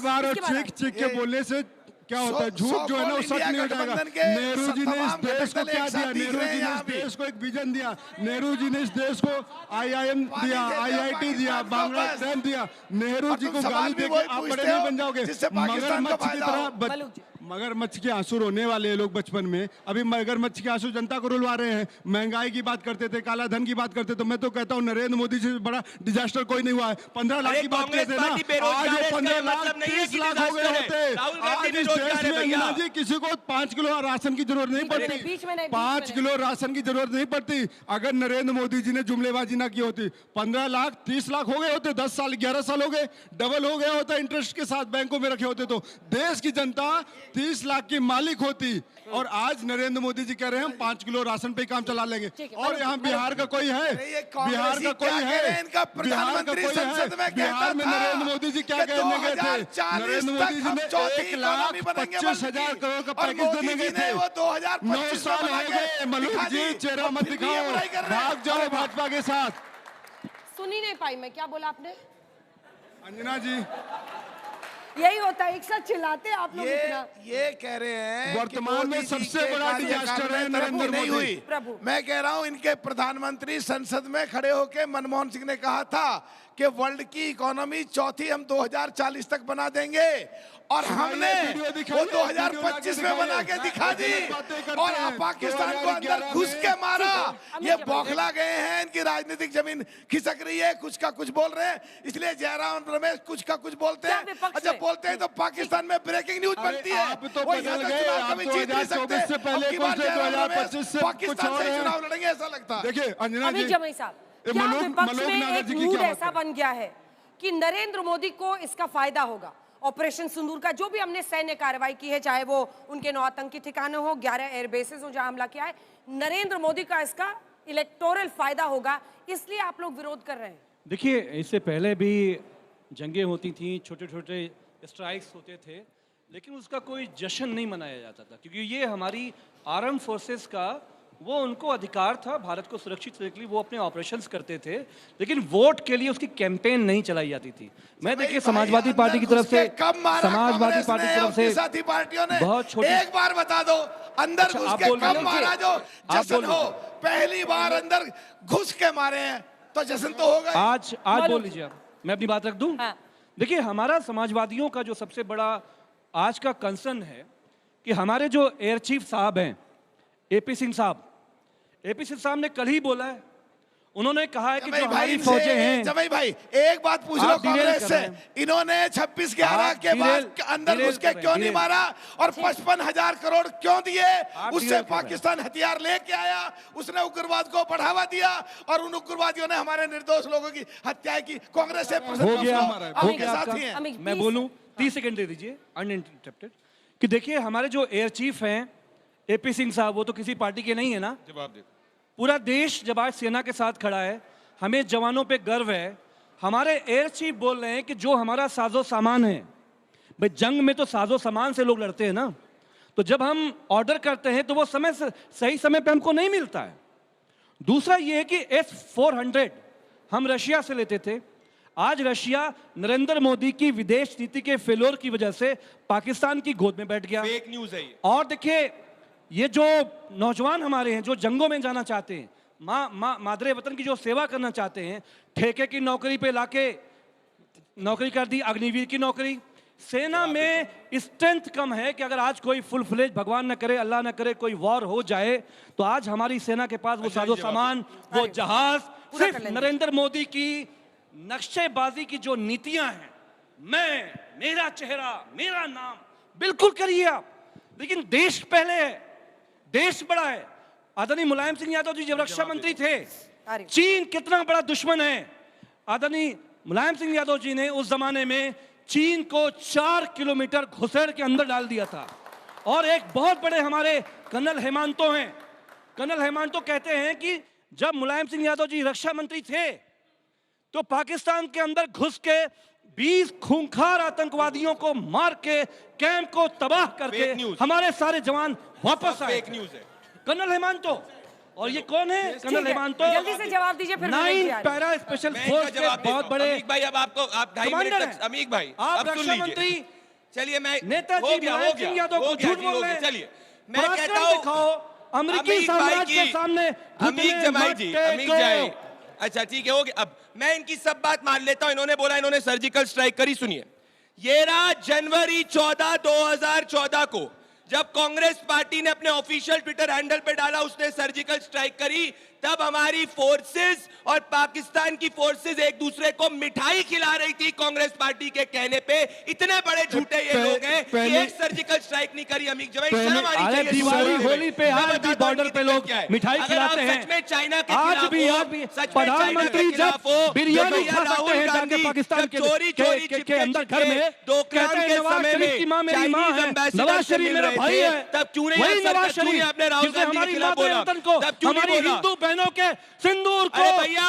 बार चीख के बोलने से क्या होता है? झूठ जो है ना वो सच नहीं हो जाएगा। नेहरू जी ने इस देश को क्या दिया? नेहरू जी ने इस देश को एक विजन दिया। नेहरू जी ने इस देश को IIM दिया, IIT दिया, बांग्लादेश दिया। नेहरू जी को गाली देके आप बड़े नहीं बन जाओगे। मगरमच्छ की तरह मगरमच्छ के आंसू रोने वाले लोग बचपन में, अभी मगरमच्छ के आंसू जनता को रुलवा रहे हैं। महंगाई की बात करते थे, काला धन की बात करते, तो मैं तो कहता हूँ नरेंद्र मोदी से बड़ा डिजास्टर कोई नहीं हुआ है। 15 लाख की बात करते ना, आज 15 लाख 30 लाख हो गए होते। आज इस देश में अंजना जी किसी को 5 किलो राशन की जरूरत नहीं पड़ती, 5 किलो राशन की जरूरत नहीं पड़ती। अगर नरेंद्र मोदी जी ने जुमलेबाजी ना की होती, 15 लाख 30 लाख हो गए होते। 10 साल 11 साल हो गए, डबल हो गया होता इंटरेस्ट के साथ बैंकों में रखे होते। तो देश की जनता 30 लाख की मालिक होती और आज नरेंद्र मोदी जी कह रहे हैं हम 5 किलो राशन पे काम चला लेंगे। और यहाँ बिहार का कोई है? बिहार का कोई है? इनका प्रधानमंत्री संसद में बिहार में नरेंद्र मोदी जी क्या कहने गए थे? नरेंद्र मोदी जी ने 1,25,000 करोड़ का पैकेज देने गए थे। 9 साल हो गए। मलूक जी चेहरा मत दिखाओ, भाग जाओ भाजपा के साथ। सुन ही नहीं पाई मैं, क्या बोला आपने? अंजना जी यही होता है, एक साथ चिल्लाते आप लोग इतना। ये कह रहे हैं वर्तमान में सबसे बड़ा डिजास्टर है नरेंद्र मोदी। प्रभु मैं कह रहा हूं इनके प्रधानमंत्री संसद में खड़े होकर मनमोहन सिंह ने कहा था कि वर्ल्ड की इकोनॉमी चौथी हम 2040 तक बना देंगे और हमने वो 2025 में बना के दिखा दी और पाकिस्तान को अंदर घुस के मारा। ये बौखला गए हैं, इनकी राजनीतिक जमीन खिसक रही है, कुछ का कुछ बोल रहे हैं, इसलिए जयराम रमेश कुछ का कुछ बोलते हैं और जब बोलते हैं तो पाकिस्तान में ब्रेकिंग न्यूज बनती है। आप तो बदल गए, आप 2024 से पहले कौन से 2025 से पाकिस्तान से चुनाव लड़ेंगे ऐसा लगता है। देखिए अंजना जी, जमाई साहब, क्या विपक्ष में एक मूड ऐसा बन गया है कि नरेंद्र मोदी को इसका फायदा होगा? ऑपरेशन सिंदूर का जो भी हमने सैन्य कार्रवाई की है, चाहे वो उनके 9 आतंकी ठिकाने हो, 11 एयरबेसेस हो जहां हमला किया है, नरेंद्र मोदी का इसका इलेक्टोरल फायदा होगा, इसलिए आप लोग विरोध कर रहे हैं। देखिए, इससे पहले भी जंगें होती थी, छोटे छोटे स्ट्राइक्स होते थे, लेकिन उसका कोई जश्न नहीं मनाया जाता था, क्योंकि ये हमारी आर्म फोर्सेस का वो उनको अधिकार था भारत को सुरक्षित रखने के लिए, वो अपने ऑपरेशंस करते थे, लेकिन वोट के लिए उसकी कैंपेन नहीं चलाई जाती थी। मैं देखिए समाजवादी पार्टी की तरफ से, समाजवादी पार्टी की तरफ से साथी पार्टियों ने बहुत छोटी, एक बार बता दो अंदर घुस के कब मारा जो जश्न हो? पहली बार अंदर घुस के मारे हैं तो जश्न तो होगा। आज बोल लीजिए आप, मैं अपनी बात रख दूं। देखिए, हमारा समाजवादियों का जो सबसे बड़ा आज का कंसर्न है कि हमारे जो एयर चीफ साहब हैं एपी सिंह साहब ने कल ही बोला है, उन्होंने कहा है कि जो हमारी फौजें हैं। जमाई भाई एक बात पूछ लो कांग्रेस से, इन्होंने 26/11 के बाद अंदर घुस के क्यों नहीं मारा और 55,000 करोड़ क्यों दिए? उससे पाकिस्तान हथियार लेके आया, उसने उग्रवाद को बढ़ावा दिया और उन उग्रवादियों ने हमारे निर्दोष लोगों की हत्या की। कांग्रेस से हो गया। मैं बोलूं, 30 सेकंड दे दीजिए अनइंटरप्टेड। कि देखिए, हमारे जो एयर चीफ हैं एपी सिंह साहब, वो तो किसी पार्टी के नहीं है ना। जवाब दे। पूरा देश जब आज सेना के साथ खड़ा है, हमें जवानों पे गर्व है। हमारे एयर चीफ बोल रहे हैं कि जो हमारा साजो सामान है, भाई जंग में तो साजो सामान से लोग लड़ते हैं ना, तो जब हम ऑर्डर करते हैं तो वो सही समय पे हमको नहीं मिलता है। दूसरा ये है कि S-400 हम रशिया से लेते थे। आज रशिया नरेंद्र मोदी की विदेश नीति के फेलोर की वजह से पाकिस्तान की गोद में बैठ गया। फेक न्यूज़ है ये। और देखिए, ये जो नौजवान हमारे हैं जो जंगों में जाना चाहते हैं, मादरे वतन की जो सेवा करना चाहते हैं, ठेके की नौकरी पे लाके नौकरी कर दी, अग्निवीर की नौकरी। सेना में स्ट्रेंथ कम है कि अगर आज कोई फुल फ्लेज, भगवान न करे, अल्लाह न करे, कोई वॉर हो जाए तो आज हमारी सेना के पास वो साजो सामान, वो जहाज, सिर्फ नरेंद्र मोदी की नक्शेबाजी की जो नीतियां हैं, मेरा चेहरा, मेरा नाम, बिल्कुल करिए आप, लेकिन देश पहले है, देश बड़ा है। आदरणीय मुलायम सिंह यादव जी जब रक्षा मंत्री थे, चीन कितना बड़ा दुश्मन है। आदरणीय मुलायम सिंह यादव जी ने उस जमाने में चीन को 4 किलोमीटर घुसेड़ के अंदर डाल दिया था। और एक बहुत बड़े हमारे कर्नल हेमांतो हैं, कर्नल हेमांतो कहते हैं कि जब मुलायम सिंह यादव जी रक्षा मंत्री थे तो पाकिस्तान के अंदर घुस के 20 खूंखार आतंकवादियों को मार के कैंप को तबाह करके हमारे सारे जवान वापस आए। फेक न्यूज़ है कर्नल हेमांतो। और ये कौन है? कर्नल हेमांतो जल्दी से जवाब दीजिए, फिर 9 पैरा स्पेशल फोर्स के बहुत बड़े अमीक भाई, अब आपको आप 2.5 मिनट तक, अमीक भाई आप रक्षा मंत्री, चलिए मैं नेताजी मुलायम सिंह यादव को झूठ बोल रहे हैं। चलिए मैं कहता हूं अमेरिकी साम्राज्य के सामने अमीक जमाई जी, अमीक जाए, अच्छा ठीक है हो गया। अब मैं इनकी सब बात मान लेता हूं। इन्होंने बोला इन्होंने सर्जिकल स्ट्राइक करी, सुनिए। ये रहा जनवरी 14, 2014 को जब कांग्रेस पार्टी ने अपने ऑफिशियल ट्विटर हैंडल पे डाला उसने सर्जिकल स्ट्राइक करी, तब हमारी फोर्सेस और पाकिस्तान की फोर्सेस एक दूसरे को मिठाई खिला रही थी कांग्रेस पार्टी के कहने पे। इतने बड़े झूठे ये लोग हैं कि एक सर्जिकल स्ट्राइक नहीं करी अमीर जवान। शर्म आनी चाहिए। दिवाली होली पे आज भी बॉर्डर पे लोग मिठाई खिलाते हैं। सच में चाइना के आज भी प्रधानमंत्री जब बिरयानी खा सकते हैं जाके पाकिस्तान के अंदर घर में, कहते हैं नवाज शरीफ की माँ मेरी माँ है, नवाज शरीफ मेरा भाई है, तब क्यों नहीं वही नवाज शरीफ अपने राहुल गांधी के खिलाफ बोला? हमारी हिंदू बहनों के सिंदूर को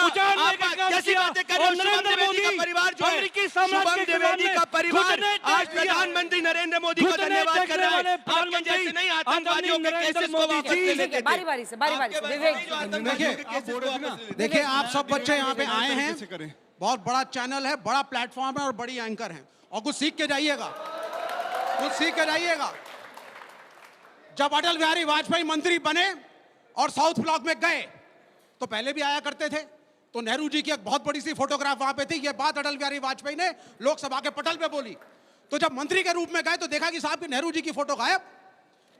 उजाड़ने का काम किया और नरेंद्र मोदी का परिवार जो है, अमेरिकी शुभम साम्राज्य द्विवेदी का परिवार आज प्रधानमंत्री नरेंद्र मोदी को धन्यवाद कर रहा है। आपके जैसे नहीं आतंकवादियों के केसेस को वापस ले लेते थे। बारी-बारी से विवेक, देखिए आप सब बच्चे यहाँ पे आए हैं, बहुत बड़ा चैनल है, बड़ा प्लेटफॉर्म है और बड़ी एंकर है, और कुछ सीख के जाइएगा, कुछ सीख के जाइएगा। जब अटल बिहारी वाजपेयी मंत्री बने और साउथ ब्लॉक में गए तो पहले भी आया करते थे, तो नेहरू जी की एक बहुत बड़ी सी फोटोग्राफ वहां पे थी। ये बात अटल बिहारी वाजपेयी ने लोकसभा के पटल पे बोली। तो जब मंत्री के रूप में गए तो देखा कि साहब की नेहरू जी की फोटो गायब।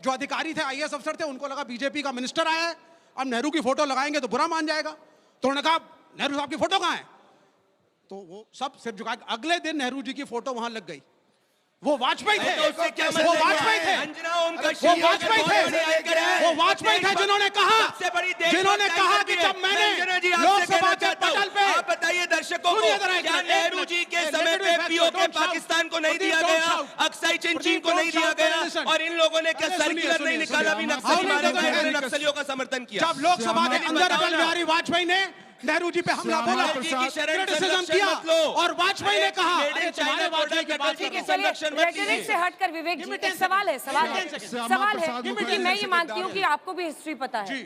जो अधिकारी थे, आईएएस अफसर थे, उनको लगा बीजेपी का मिनिस्टर आया है, अब नेहरू की फोटो लगाएंगे तो बुरा मान जाएगा। तो उन्होंने कहा नेहरू साहब की फोटो कहाँ है? तो वो सब सिर झुका। अगले दिन नेहरू जी की फोटो वहां लग गई। वो वाजपेयी थे, वो वाजपेयी थे, वो वाजपेयी थे, वो वाजपेयी थे जिन्होंने कहा कि जब मैंने लोकसभा के पटल पे, आप बताइए दर्शकों को, क्या नेहरू जी के समय पे पीओके पाकिस्तान को नहीं दिया गया, अक्साई चिनचिन को नहीं दिया गया, और इन लोगों ने क्या सर्कुलर नहीं निकाला, भी नक्सली मारे गए, नक्सलियों का समर्थन किया? जब लोकसभा के अंदर अटल बिहारी वाजपेयी ने नेहरू जी पे हमला बोला, क्रिटिसिज्म किया, और वाजपेयी ने कहा रेटरिक से हटकर विवेक जी, एक सवाल है क्योंकि मैं ये मानती हूँ कि आपको भी हिस्ट्री पता है।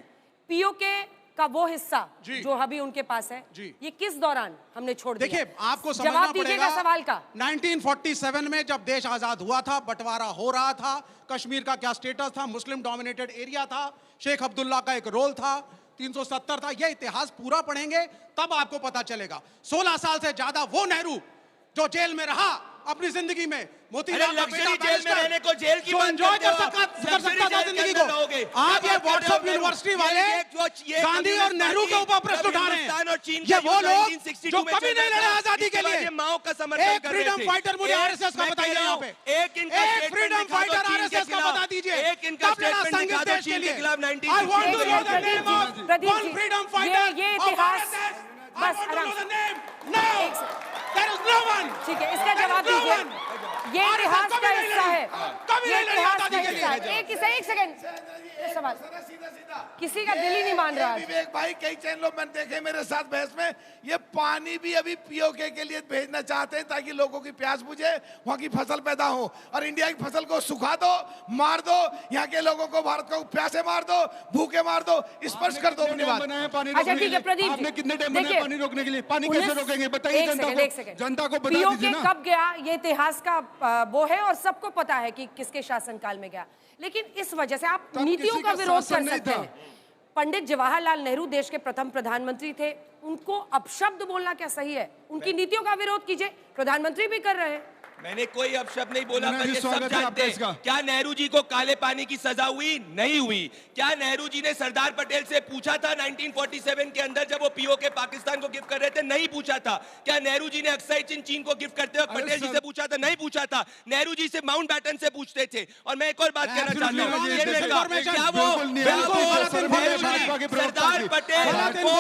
पीओके का वो हिस्सा जो अभी उनके पास है, ये किस दौरान हमने छोड़ दिया? देखिए आपको समझना पड़ेगा, सवाल का 1947 में जब देश आजाद हुआ था, बंटवारा हो रहा था, कश्मीर का क्या स्टेटस था, मुस्लिम डोमिनेटेड एरिया था, शेख अब्दुल्ला का एक रोल था, 370 था। ये इतिहास पूरा पढ़ेंगे तब आपको पता चलेगा। 16 साल से ज्यादा वो नेहरू जो जेल में रहा अपनी जिंदगी में, मोतीलाल लग्जरी जेल में रहने को जेल की बात एंजॉय कर सकता था जिंदगी को। आप ये व्हाट्सएप यूनिवर्सिटी वाले गांधी और नेहरू के ऊपर प्रश्न उठा रहे हैं। ये वो लोग जो कभी नहीं लड़े आजादी के लिए। माओ का समर्थन एक फ्रीडम फाइटर मुझे आरएसएस का बताइए यहाँ पे, एक फ्रीडम फाइटर आरएसएस का बता दीजिए, कब लड़ा संघित देश के लिए? I want to know the name of one freedom fighter of RSS. I want to know the name. No, there is no one. ठीक है, इसका जवाब दीजिए। ये इतिहास का हिस्सा है, ये इतिहास का हिस्सा है। एक सेकंड, सवाल किसी का दिल ही नहीं मान रहा। विवेक भाई, कई चैनलों में देखे मेरे साथ बहस में, ये पानी भी अभी पीओके के लिए भेजना चाहते हैं ताकि लोगों की प्यास बुझे, वहाँ की फसल पैदा हो, और इंडिया की फसल को सुखा दो, मार दो, यहाँ के लोगों को, भारत को प्यासे मार दो, भूखे मार दो, स्पर्श कर दो अपनी बात। अच्छा ठीक है प्रदीप, आपने कितने डैम बनाए पानी रोकने के लिए? पानी कैसे रोकेंगे बताइए जनता को बता दीजिए ना। कब गया ये इतिहास का वो है और सबको पता है कि किसके शासनकाल में गया, लेकिन इस वजह से आप नीतियों का विरोध कर सकते हैं। पंडित जवाहरलाल नेहरू देश के प्रथम प्रधानमंत्री थे, उनको अपशब्द बोलना क्या सही है? उनकी नीतियों का विरोध कीजिए, प्रधानमंत्री भी कर रहे हैं। मैंने कोई अपशब्द नहीं बोला, पर ये सब जानते हैं। क्या नेहरू जी को काले पानी की सजा हुई? नहीं हुई। क्या नेहरू जी ने सरदार पटेल से पूछा था 1947 के अंदर जब वो पीओके पाकिस्तान को गिफ्ट कर रहे थे? नहीं पूछा था। क्या नेहरू जी ने अक्साई चिनचिन को गिफ्ट करते वक्त पटेल जी से पूछा था? नहीं पूछा था। नेहरू जी से माउंट बैटन से पूछते थे। और मैं एक और बात कहना चाहता हूँ, क्या वो सरदार पटेल को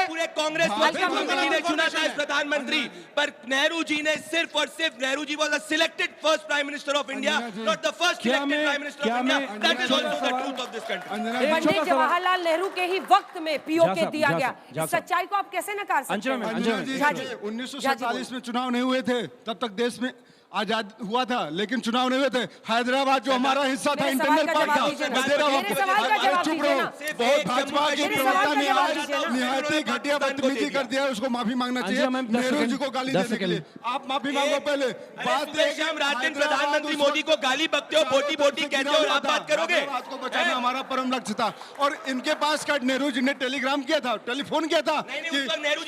पूरे कांग्रेस कमेटी ने चुना था प्रधानमंत्री, पर नेहरू जी ने सिर्फ और सिर्फ, Nehru ji was a selected first prime minister of India, not the first elected prime minister of India. That is also the truth of this country. Pandit Jawaharlal Nehru के ही वक्त में पीओके दिया गया, सच्चाई को आप कैसे नकार सकते हैं? 1947 में चुनाव नहीं हुए थे, तब तक देश में आजाद हुआ था, लेकिन चुनाव नहीं हुए थे। हैदराबाद जो हमारा हिस्सा था, इंटरनल पार्ट था, चुप रहो। बहुत भाजपा के प्रवक्ता ने आज निहायत घटिया बदतमीजी कर दिया, उसको माफी मांगना चाहिए नेहरू जी को गाली देने के लिए। आप माफी मांगो पहले। बात हम रात दिन प्रधानमंत्री मोदी को गाली बकते हो, बोटी बोटी कहते हो, और आप बात करोगे? बात को बचाना हमारा परम लक्ष्य था। और इनके पास का नेहरू जी ने टेलीग्राम किया था, टेलीफोन किया था कि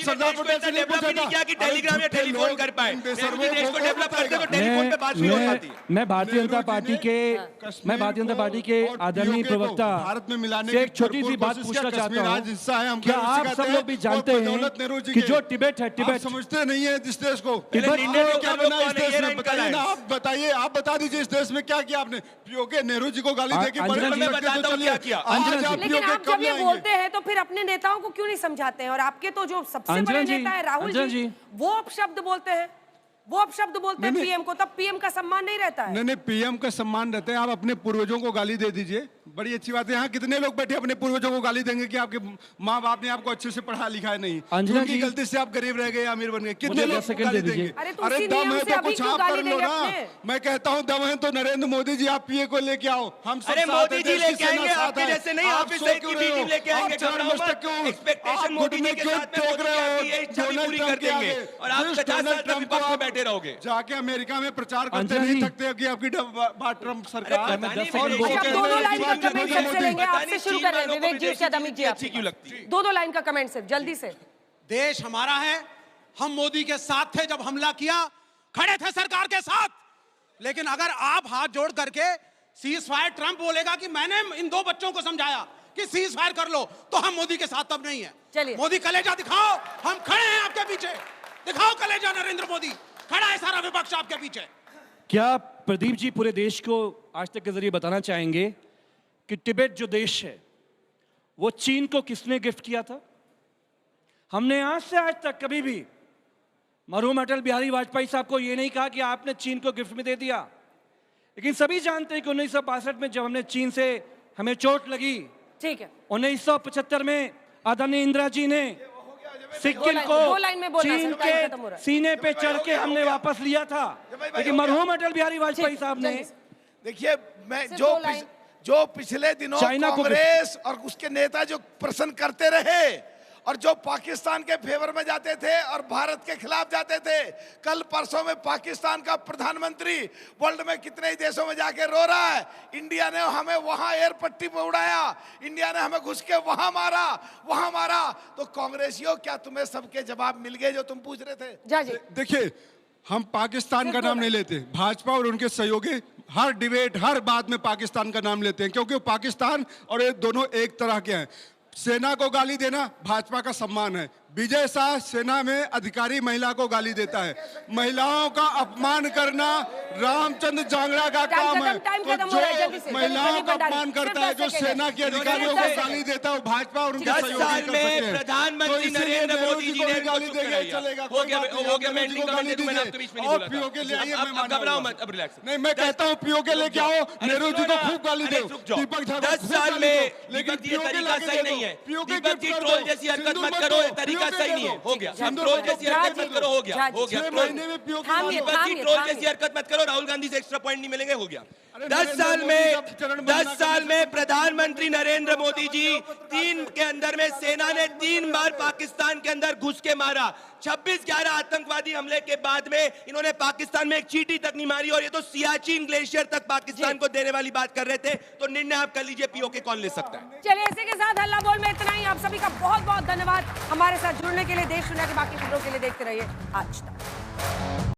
सरदार पटेल से नहीं पूछा था कि टेलीग्राम या टेलीफोन कर पाए। नेहरू जी देश को डेवलप करते टेलीफोन पे बात भी हो जाती है। मैं भारतीय जनता पार्टी के आदरणीय प्रवक्ता भारत में मिलाने से एक छोटी सी बात पूछना चाहता हूँ। क्या आप सब लोग भी जानते हैं कि जो तिब्बत है, तिब्बत समझते नहीं है इस देश को, तिब्बत को क्या बना इस देश में? बताइए ना, आप बता दीजिए इस देश में क्या किया आपने? पीओके नेहरू जी को गाली देके लेकिन आप जब ये बोलते हैं तो फिर अपने नेताओं को क्यों नहीं समझाते हैं? और आपके तो जो सबसे बड़े नेता है राहुल जी, वो अपशब्द बोलते हैं, पीएम को, तब पीएम का सम्मान नहीं रहता है। नहीं, पीएम का सम्मान रहता है। आप अपने पूर्वजों को गाली दे दीजिए, बड़ी अच्छी बात है। यहाँ कितने लोग बैठे अपने पूर्वजों को गाली देंगे कि आपके माँ बाप ने आपको अच्छे से पढ़ा लिखा है नहीं, उनकी गलती से आप गरीब रह गए, अमीर बन गए, कितने लोग गाली देंगे? अरे दम है तो कुछ आप कर लो ना। मैं कहता हूँ दम है तो नरेंद्र मोदी जी आप पीए को लेके आओ, हम सब मोदी जी लेके आएंगे, आपके जैसे नहीं, आप इस की मीटिंग लेके आएंगे, एक्सपेक्टेशन मोदी जी के साथ में पूरी कर देंगे और आप 50 साल तक विपक्ष में बैठे रहोगे। जाके अमेरिका में प्रचार करते नहीं थकते कि आपकी ट्रम्प सरकार। आपसे शुरू कर रहे हैं विवेक जी, शायद अमित जी अच्छी क्यों लगती है? दो लाइन का कमेंट सिर्फ जल्दी से। देश हमारा है, हम मोदी के साथ थे, जब हमला किया खड़े थे सरकार के साथ। लेकिन अगर आप हाथ जोड़ करके सीज फायर, ट्रंप बोलेगा कि मैंने इन दो बच्चों को समझाया कि सीज फायर कर लो, तो हम मोदी के साथ तब नहीं है। चलिए मोदी कलेजा दिखाओ, हम खड़े हैं आपके पीछे, दिखाओ कलेजा नरेंद्र मोदी, खड़ा है सारा विपक्ष आपके पीछे। क्या प्रदीप जी पूरे देश को आज तक के जरिए बताना चाहेंगे कि तिब्बत जो देश है वो चीन को किसने गिफ्ट किया था? हमने आज से आज तक कभी भी मरहूम अटल बिहारी वाजपेयी साहब को ये नहीं कहा कि आपने चीन को गिफ्ट में दे दिया, लेकिन सभी जानते हैं कि 1962 में जब हमने चीन से हमें चोट लगी, ठीक है, 1975 में आदरणीय इंदिरा जी ने सिक्किम को चीन के सीने पे चढ़ के हमने वापस लिया था, लेकिन मरहूम अटल बिहारी वाजपेयी साहब ने, देखिए मैं जो पिछले दिनों कांग्रेस और उसके नेता जो प्रश्न करते रहे और जो पाकिस्तान के फेवर में जाते थे और भारत के खिलाफ जाते थे, कल परसों में पाकिस्तान का प्रधानमंत्री वर्ल्ड में कितने ही देशों में जाके रो रहा है, इंडिया ने हमें वहां एयर पट्टी पे उड़ाया, इंडिया ने हमें घुस के वहां मारा। तो कांग्रेसियों, क्या तुम्हें सबके जवाब मिल गए जो तुम पूछ रहे थे? देखिए, हम पाकिस्तान का नाम नहीं लेते, भाजपा और उनके सहयोगी हर डिबेट, हर बात में पाकिस्तान का नाम लेते हैं, क्योंकि पाकिस्तान और ये दोनों एक तरह के हैं। सेना को गाली देना भाजपा का सम्मान है। विजय शाह सेना में अधिकारी महिला को गाली देता है। महिलाओं का अपमान करना रामचंद्र जांगड़ा का काम है। तो जो महिलाओं का अपमान करता है, जो सेना के अधिकारियों को गाली देता है, वो भाजपा और उनके सहयोगी कर सकते हैं। प्रधानमंत्री नरेंद्र मोदी जी ने गाली देगा, चलेगा, हो गया, मैं एंडिंग कमेंट दूं, मैंने आपके बीच में नहीं बोला था। पीओके ले आइए, अब घबराओ मत, अब रिलैक्स। नहीं, मैं कहता हूँ पीओके लेके आओ, नेहरू जी को खूब गाली दो, दीपक ठाकुर 10 साल में, लेकिन ये तरीका सही नहीं है। दीपक जी ट्रोल जैसी हरकत मत करो, तरीका सही नहीं है। हो गया, अब ट्रोल जैसी हरकत मत करो, हो गया। दीपक जी ट्रोल जैसी हरकत मत करो, राहुल गांधी से एक्स्ट्रा पॉइंट नहीं मिलेंगे, हो गया। 10 साल में प्रधानमंत्री नरेंद्र मोदी जी के अंदर में सेना ने 3 बार पाकिस्तान के अंदर घुस के मारा। 26/11 आतंकवादी हमले के बाद में इन्होंने पाकिस्तान में एक चींटी तक नहीं मारी, और ये तो सियाचिन ग्लेशियर तक पाकिस्तान को देने वाली बात कर रहे थे। तो निर्णय आप कर लीजिए, पीओके कौन ले सकता है। चलिए, इसी के साथ हल्ला बोल में इतना ही। आप सभी का बहुत बहुत धन्यवाद हमारे साथ जुड़ने के लिए। देश दुनिया की बाकी खबरों के लिए देखते रहिए आज तक।